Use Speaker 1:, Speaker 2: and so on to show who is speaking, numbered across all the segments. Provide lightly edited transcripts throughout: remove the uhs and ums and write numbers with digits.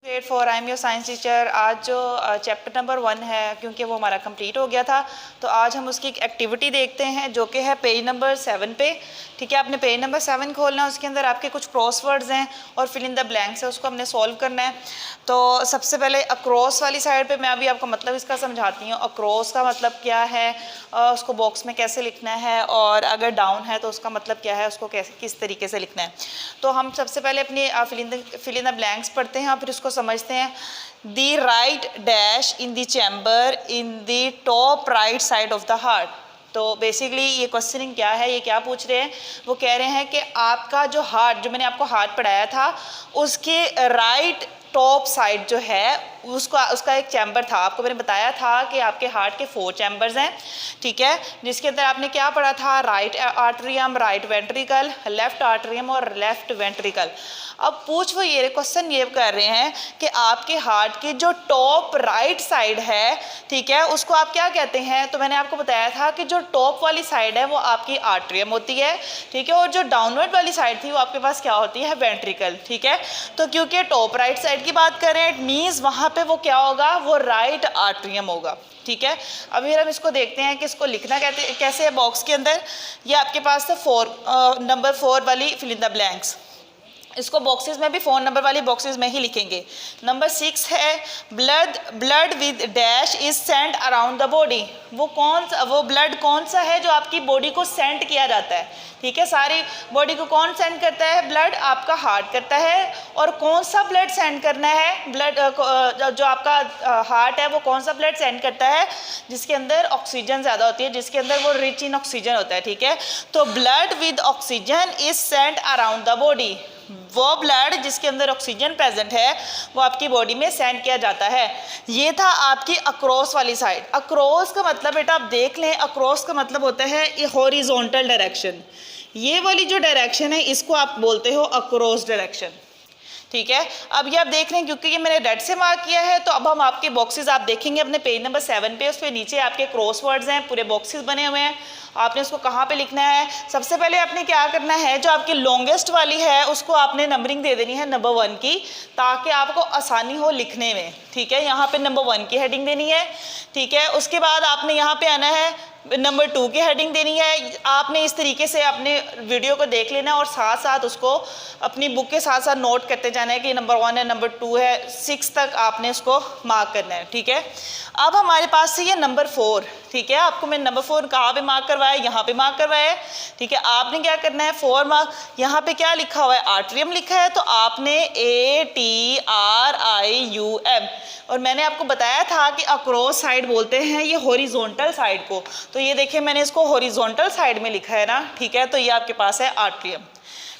Speaker 1: Grade 4 I am your science teacher. आज जो chapter number 1 है, क्योंकि वो हमारा कंप्लीट हो गया था, तो आज हम उसकी एक एक्टिविटी देखते हैं जो कि है पेज नंबर 7 पे। ठीक है, आपने पेज नंबर 7 खोलना है, उसके अंदर आपके कुछ क्रॉसवर्ड्स हैं और फिल इन द ब्लैंक्स है, उसको हमने सॉल्व करना है। तो सबसे पहले अक्रॉस वाली साइड पे मैं अभी आपको मतलब इसका समझाती हूँ। अक्रॉस का मतलब क्या है, उसको बॉक्स में कैसे लिखना है, और अगर डाउन है तो उसका मतलब क्या है, उसको कैसे किस तरीके से लिखना है। तो हम सबसे पहले अपनी फिल इन द ब्लैंक्स पढ़ते हैं और फिर उसको समझते हैं। The right dash in the chamber in the top right side of the heart. तो बेसिकली ये क्वेश्चनिंग क्या है, ये क्या पूछ रहे हैं, वो कह रहे हैं कि आपका जो हार्ट, जो मैंने आपको हार्ट पढ़ाया था, उसके राइट टॉप साइड जो है उसका एक चैम्बर था। आपको मैंने बताया था कि आपके हार्ट के 4 चैम्बर्स हैं। ठीक है, जिसके अंदर आपने क्या पढ़ा था, right atrium, right ventricle, left atrium और लेफ्ट वेंट्रिकल। अब पूछ वो ये क्वेश्चन ये कर रहे हैं कि आपके हार्ट की जो टॉप राइट साइड है, ठीक है, उसको आप क्या कहते हैं। तो मैंने आपको बताया था कि जो टॉप वाली साइड है वो आपकी आर्टरियम होती है, ठीक है, और जो डाउनवर्ड वाली साइड थी वो आपके पास क्या होती है, वेंट्रिकल। ठीक है, तो क्योंकि टॉप राइट साइड की बात करें, इट मीन्स वहाँ पे वो क्या होगा, वो राइट आर्टरियम होगा। ठीक है, अभी हम इसको देखते हैं कि इसको लिखना कैसे है बॉक्स के अंदर। ये आपके पास है नंबर 4 वाली फिल इन द ब्लैंक्स। इसको बॉक्सेस में भी 4 नंबर वाली बॉक्सेस में ही लिखेंगे। नंबर 6 है blood with dash is sent around the body. वो ब्लड कौन सा है जो आपकी बॉडी को सेंट किया जाता है। ठीक है, सारी बॉडी को कौन सेंड करता है, ब्लड आपका हार्ट करता है। और कौन सा ब्लड सेंड करना है, ब्लड जो आपका हार्ट है वो कौन सा ब्लड सेंड करता है, जिसके अंदर ऑक्सीजन ज़्यादा होती है, जिसके अंदर वो रिच इन ऑक्सीजन होता है। ठीक है, तो blood with oxygen is sent around the body. वो ब्लड जिसके अंदर ऑक्सीजन प्रेजेंट है वो आपकी बॉडी में सेंड किया जाता है। ये था आपकी अक्रॉस वाली साइड। अक्रॉस का मतलब बेटा आप देख लें, अक्रॉस का मतलब होता है हॉरिजॉन्टल डायरेक्शन। ये वाली जो डायरेक्शन है इसको आप बोलते हो अक्रॉस डायरेक्शन। ठीक है, अब ये आप देख रहे हैं क्योंकि ये मैंने रेड से मार्क किया है, तो अब हम आपके बॉक्सेस आप देखेंगे अपने पेज नंबर 7 पे। उस पे नीचे आपके क्रॉसवर्ड्स हैं, पूरे बॉक्सेस बने हुए हैं। आपने उसको कहाँ पे लिखना है, सबसे पहले आपने क्या करना है, जो आपकी लॉन्गेस्ट वाली है उसको आपने नंबरिंग दे देनी है नंबर 1 की, ताकि आपको आसानी हो लिखने में। ठीक है, यहाँ पे नंबर 1 की हेडिंग देनी है। ठीक है, उसके बाद आपने यहाँ पे आना है, नंबर 2 की हेडिंग देनी है। आपने इस तरीके से अपने वीडियो को देख लेना और साथ साथ उसको अपनी बुक के साथ साथ नोट करते जाना है कि नंबर 1 है, नंबर 2 है, 6 तक आपने उसको मार्क करना है। ठीक है, अब हमारे पास से ये नंबर 4, ठीक है, आपको मैंने नंबर 4 कहाँ पे मार्क करवाया, यहाँ पे मार्क करवाया है। ठीक है, आपने क्या करना है, 4 मार्क, यहाँ पे क्या लिखा हुआ है, आर्टरियम लिखा है, तो आपने ATRIUM, और मैंने आपको बताया था कि अक्रॉस साइड बोलते हैं ये हॉरिजॉन्टल साइड को, तो ये देखिए मैंने इसको हॉरिजॉन्टल साइड में लिखा है ना। ठीक है, तो ये आपके पास है आर्टरियम।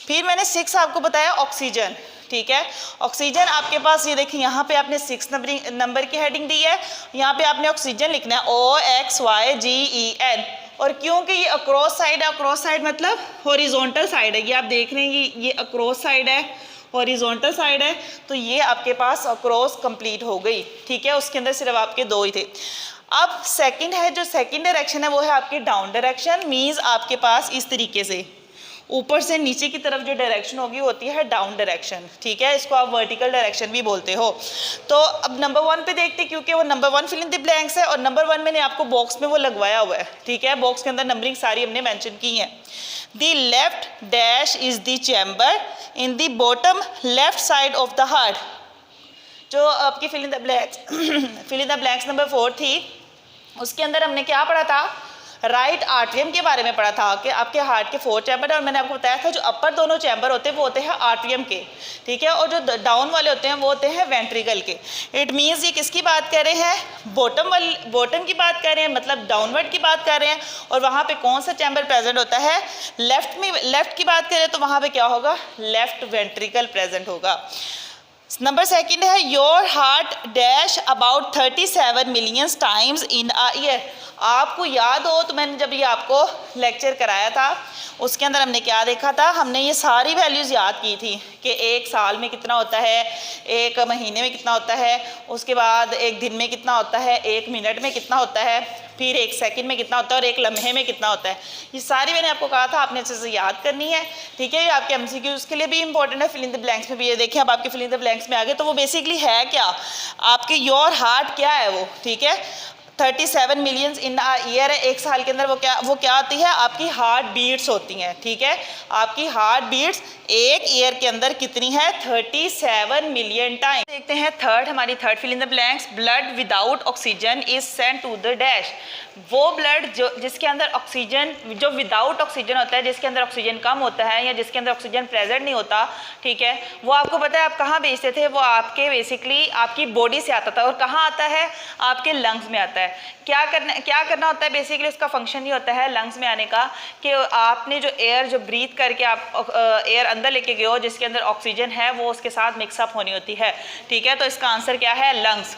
Speaker 1: फिर मैंने 6 आपको बताया ऑक्सीजन। ठीक है, ऑक्सीजन आपके पास ये देखिए यहाँ पे आपने 6 नंबर की हेडिंग दी है, यहाँ पे आपने ऑक्सीजन लिखना है OXYGEN। और क्योंकि ये अक्रॉस साइड है, अक्रॉस साइड मतलब हॉरिजॉन्टल साइड है, ये आप देख रहे हैं ये अक्रॉस साइड है, हॉरिजॉन्टल साइड है, तो ये आपके पास अक्रॉस कंप्लीट हो गई। ठीक है, उसके अंदर सिर्फ आपके 2 ही थे। अब सेकंड है, जो सेकंड डायरेक्शन है वो है आपकी डाउन डायरेक्शन। मींस आपके पास इस तरीके से ऊपर से नीचे की तरफ जो डायरेक्शन होगी होती है डाउन डायरेक्शन। ठीक है, इसको आप वर्टिकल डायरेक्शन भी बोलते हो। तो अब नंबर 1 पे देखते, क्योंकि वो number 1 fill in the blanks है और नंबर 1 मैंने आपको बॉक्स में वो लगवाया हुआ है। ठीक है, बॉक्स के अंदर नंबरिंग सारी हमने मेंशन की है। The left dash is the chamber in the bottom left side of the heart. जो आपकी fill in the blanks number 4 थी, उसके अंदर हमने क्या पढ़ा था, राइट आर्टरियम के बारे में पढ़ा था कि आपके हार्ट के 4 चैम्बर है, और मैंने आपको बताया था जो अपर दोनों चैम्बर होते हैं वो होते हैं आर्टरियम के। ठीक है, और जो डाउन वाले होते हैं वो होते हैं वेंट्रिकल के। इट मीन्स ये किसकी बात कर रहे हैं, बॉटम की बात कर रहे हैं, मतलब डाउनवर्ड की बात कर रहे हैं। और वहाँ पे कौन सा चैम्बर प्रेजेंट होता है, लेफ्ट की बात करें तो वहाँ पे क्या होगा, लेफ्ट वेंट्रिकल प्रेजेंट होगा। नंबर सेकंड है your heart dash about 37 million times in a year. आपको याद हो तो मैंने जब ये आपको लेक्चर कराया था उसके अंदर हमने क्या देखा था, हमने ये सारी वैल्यूज़ याद की थी कि एक साल में कितना होता है, एक महीने में कितना होता है, उसके बाद एक दिन में कितना होता है, एक मिनट में कितना होता है, फिर 1 सेकंड में कितना होता है और 1 लम्हे में कितना होता है। ये सारी मैंने आपको कहा था आपने अच्छे से याद करनी है, ठीक है। ये आपके एमसीक्यूज के लिए भी इंपॉर्टेंट है, फिल इन द ब्लैंक्स में भी। ये देखिए अब आपके फिल इन द ब्लैंक्स में आ गए, तो वो बेसिकली है क्या, आपके योर हार्ट क्या है वो, ठीक है। 37 मिलियंस इन अ ईयर है, एक साल के अंदर वो क्या आती है, आपकी हार्ट बीट्स होती हैं, ठीक है। आपकी हार्ट बीट्स एक ईयर के अंदर कितनी है, 37 मिलियन टाइम। देखते हैं हमारी third fill in the blanks, blood without oxygen is sent to the dash. वो ब्लड जो जिसके अंदर ऑक्सीजन, जो विदाउट ऑक्सीजन होता है, जिसके अंदर ऑक्सीजन कम होता है या जिसके अंदर ऑक्सीजन प्रेजेंट नहीं होता, ठीक है, वो आपको पता है आप कहाँ भेजते थे, वो आपके बेसिकली आपकी बॉडी से आता था। और कहाँ आता है, आपके लंग्स में आता है। क्या करना होता है बेसिकली, उसका फंक्शन ये होता है लंग्स में आने का कि आपने जो एयर जो ब्रीथ करके आप एयर अंदर लेके गए हो, जिसके अंदर ऑक्सीजन है वो उसके साथ मिक्सअप होनी होती है, ठीक है। तो इसका आंसर क्या है, लंग्स।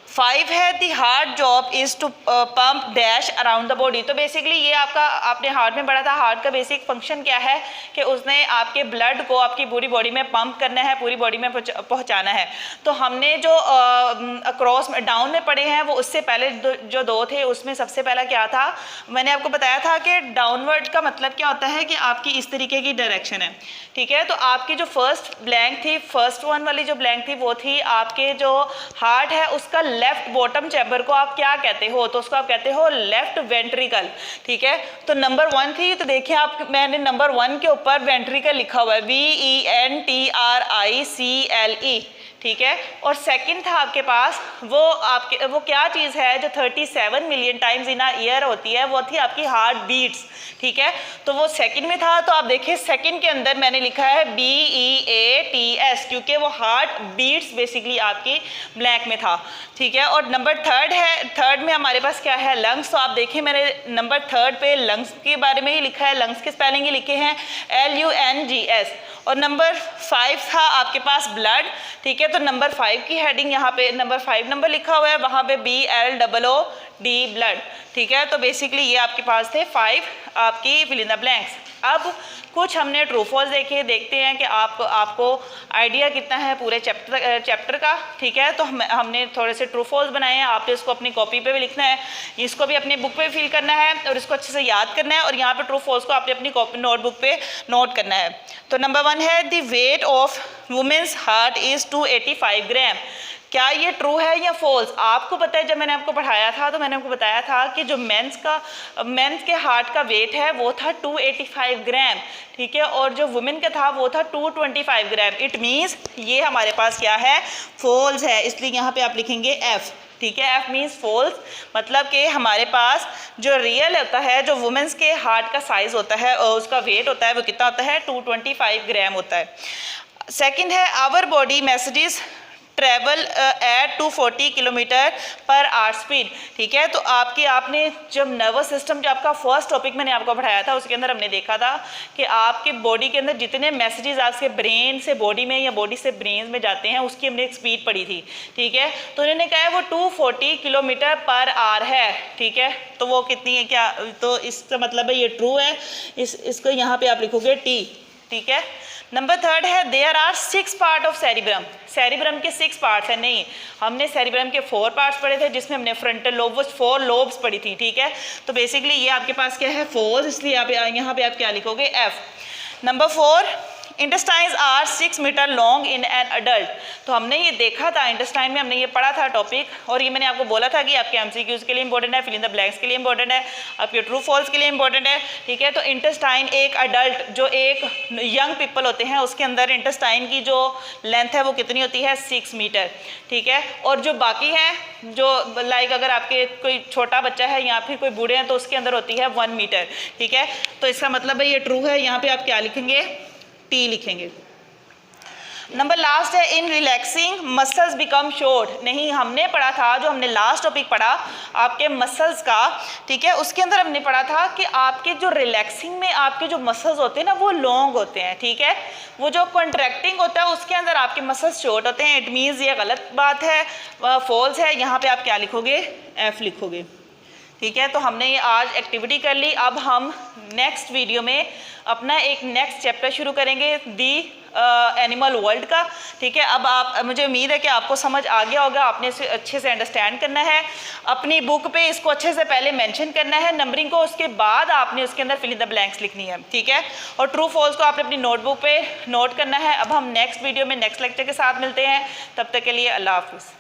Speaker 1: 5 है the heart job is to pump dash around the body. तो बेसिकली ये आपका आपने हार्ट में पढ़ा था, हार्ट का बेसिक फंक्शन क्या है कि उसने आपके ब्लड को आपकी पूरी बॉडी में पंप करना है, पूरी बॉडी में पहुंचाना है। तो हमने जो अक्रॉस डाउन में पढ़े हैं वो उससे पहले जो 2 थे उसमें सबसे पहला क्या था, मैंने आपको बताया था कि डाउनवर्ड का मतलब क्या होता है कि आपकी इस तरीके की डायरेक्शन है, ठीक है। तो आपकी जो फर्स्ट ब्लैंक थी, फर्स्ट वन वाली जो ब्लैंक थी वो थी आपके जो हार्ट है उसका लेफ्ट बॉटम चैम्बर को आप क्या कहते हो, तो उसको आप कहते हो लेफ्ट वेंट्रिकल, ठीक है। तो नंबर 1 थी, तो देखिए आप मैंने नंबर 1 के ऊपर वेंट्रिकल लिखा हुआ है, VENTRICLE, ठीक है। और सेकंड था आपके पास वो क्या चीज़ है जो 37 million times in a year होती है, वो थी आपकी हार्ट बीट्स, ठीक है। तो वो सेकंड में था, तो आप देखिए सेकंड के अंदर मैंने लिखा है BEATS, क्योंकि वो हार्ट बीट्स बेसिकली आपकी ब्लैंक में था, ठीक है। और नंबर थर्ड में हमारे पास क्या है, लंग्स। तो आप देखिए मैंने नंबर 3 पे लंग्स के बारे में ही लिखा है, लंग्स के स्पेलिंग ही लिखे हैं LUNGS। और नंबर 5 था आपके पास ब्लड, ठीक है। तो नंबर 5 की हेडिंग यहाँ पे नंबर 5 नंबर लिखा हुआ है, वहाँ पे BLOOD ब्लड, ठीक है। तो बेसिकली ये आपके पास थे 5 आपकी फिल इन द ब्लैंक्स। अब कुछ हमने ट्रू फॉल्स देखते हैं कि आपको आइडिया कितना है पूरे चैप्टर का, ठीक है। तो हमने थोड़े से ट्रू फॉल्स बनाए हैं, आपने इसको अपनी कॉपी पे भी लिखना है, इसको भी अपनी बुक पे फिल करना है और इसको अच्छे से याद करना है। और यहाँ पे ट्रू फॉल्स को आपने अपनी कॉपी नोटबुक पे नोट करना है। तो नंबर 1 है the weight of women's heart is 285 gram. क्या ये ट्रू है या फॉल्स? आपको पता है जब मैंने आपको पढ़ाया था तो मैंने आपको बताया था कि जो मेंस के हार्ट का वेट है वो था 285 ग्राम, ठीक है। और जो वुमेन का था वो था 225 ग्राम। इट मीन्स ये हमारे पास क्या है, फॉल्स है, इसलिए यहाँ पे आप लिखेंगे F, ठीक है। F मीन्स फॉल्स, मतलब कि हमारे पास जो रियल होता है, जो वुमेन्स के हार्ट का साइज होता है और उसका वेट होता है वो कितना होता है, 225 ग्राम होता है। सेकेंड है our body messages travel at 240 kilometre per hour speed, ठीक है। तो आपने जब नर्वस सिस्टम, जो आपका फर्स्ट टॉपिक मैंने आपको पढ़ाया था उसके अंदर हमने देखा था कि आपके बॉडी के अंदर जितने मैसेजेस आपके ब्रेन से बॉडी में या बॉडी से ब्रेन में जाते हैं उसकी हमने एक स्पीड पढ़ी थी, ठीक है। तो उन्होंने कहा है वो 240 किलोमीटर पर आवर है, ठीक है। तो वो कितनी है, क्या, तो इसका मतलब है ये ट्रू है, इसको यहाँ पे आप लिखोगे T, ठीक है। नंबर 3 है there are 6 part of cerebrum. Cerebrum के 6 पार्ट्स हैं, नहीं, हमने सेरिब्रम के 4 पार्ट्स पढ़े थे जिसमें हमने फ्रंटल लोब, वो 4 लोब्स पढ़ी थी, ठीक है। तो बेसिकली ये आपके पास क्या है, फॉल्स, इसलिए यहाँ पे आप क्या लिखोगे, F। Number 4 intestines are 6 metre long in an adult. तो हमने ये देखा था, इंटेस्टाइन में हमने ये पढ़ा था टॉपिक, और ये मैंने आपको बोला था कि आपके एमसीक्यूज के लिए इंपॉर्टेंट है, फिल इन द ब्लैंक्स के लिए इंपॉर्टेंट है, आपके ट्रू फॉल्स के लिए इंपॉर्टेंट है, ठीक है। तो इंटेस्टाइन एक अडल्ट, जो एक यंग पीपल होते हैं उसके अंदर इंटेस्टाइन की जो लेंथ है वो कितनी होती है, 6 मीटर, ठीक है। और जो बाकी हैं, जो लाइक अगर आपके कोई छोटा बच्चा है या फिर कोई बूढ़े हैं तो उसके अंदर होती है 1 मीटर, ठीक है। तो इसका मतलब है ये ट्रू है, यहाँ पे आप क्या लिखेंगे, T लिखेंगे। नंबर लास्ट है इन रिलैक्सिंग मसल्स बिकम शॉर्ट। नहीं, हमने पढ़ा था, जो हमने लास्ट टॉपिक पढ़ा आपके मसल्स का, ठीक है, उसके अंदर हमने पढ़ा था कि आपके जो रिलैक्सिंग में आपके जो मसल्स होते हैं ना वो लॉन्ग होते हैं, ठीक है। वो जो कॉन्ट्रैक्टिंग होता है उसके अंदर आपके मसल्स शॉर्ट होते हैं। इट मीन्स ये गलत बात है, फॉल्स है। यहाँ पे आप क्या लिखोगे, F लिखोगे, ठीक है, तो हमने ये आज एक्टिविटी कर ली। अब हम नेक्स्ट वीडियो में अपना एक नेक्स्ट चैप्टर शुरू करेंगे, दी एनिमल वर्ल्ड का। ठीक है, अब आप, मुझे उम्मीद है कि आपको समझ आ गया होगा, आपने इसे अच्छे से अंडरस्टैंड करना है। अपनी बुक पे इसको अच्छे से पहले मेंशन करना है नंबरिंग को, उसके बाद आपने उसके अंदर फिल इन द ब्लैंक्स लिखनी है। ठीक है, और ट्रू फॉल्स को आपने अपनी नोटबुक पे नोट करना है। अब हम नेक्स्ट वीडियो में नेक्स्ट लेक्चर के साथ मिलते हैं, तब तक के लिए अल्लाह हाफिज़।